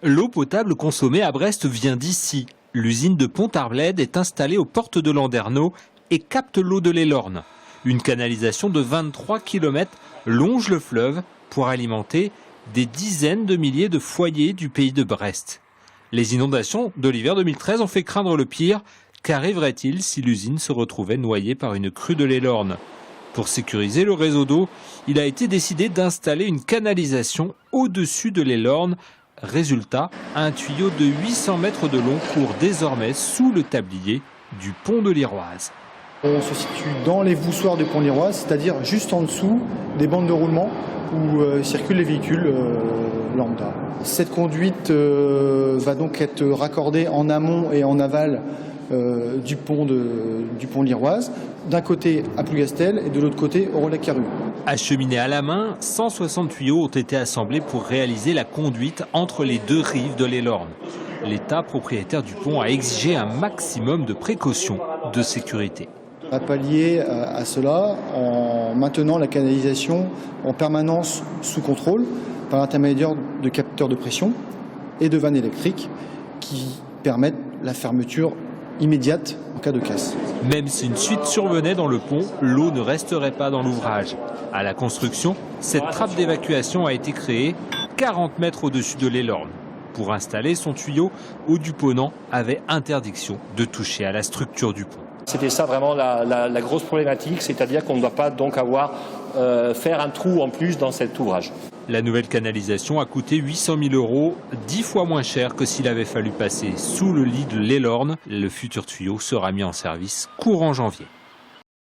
L'eau potable consommée à Brest vient d'ici. L'usine de Pont-Arblède est installée aux portes de Landerneau et capte l'eau de l'Elorn. Une canalisation de 23 km longe le fleuve pour alimenter des dizaines de milliers de foyers du pays de Brest. Les inondations de l'hiver 2013 ont fait craindre le pire. Qu'arriverait-il si l'usine se retrouvait noyée par une crue de l'Elorn ? Pour sécuriser le réseau d'eau, il a été décidé d'installer une canalisation au-dessus de l'Elorn. Résultat, un tuyau de 800 mètres de long court désormais sous le tablier du pont de l'Iroise. On se situe dans les voussoirs du pont de l'Iroise, c'est-à-dire juste en dessous des bandes de roulement où circulent les véhicules lambda. Cette conduite va donc être raccordée en amont et en aval du pont de l'Iroise, d'un côté à Plougastel et de l'autre côté au Relais-Caru. Acheminés à la main, 160 tuyaux ont été assemblés pour réaliser la conduite entre les deux rives de l'Elorn. L'État, propriétaire du pont, a exigé un maximum de précautions de sécurité. On a pallié à cela en maintenant la canalisation en permanence sous contrôle par l'intermédiaire de capteurs de pression et de vannes électriques qui permettent la fermeture immédiate en cas de casse. Même si une fuite survenait dans le pont, l'eau ne resterait pas dans l'ouvrage. À la construction, cette trappe d'évacuation a été créée 40 mètres au-dessus de l'Elorn. Pour installer son tuyau, Eau-du-Ponant avait interdiction de toucher à la structure du pont. C'était ça vraiment la grosse problématique, c'est-à-dire qu'on ne doit pas donc faire un trou en plus dans cet ouvrage. La nouvelle canalisation a coûté 800 000 €, 10 fois moins cher que s'il avait fallu passer sous le lit de l'Elorn. Le futur tuyau sera mis en service courant janvier.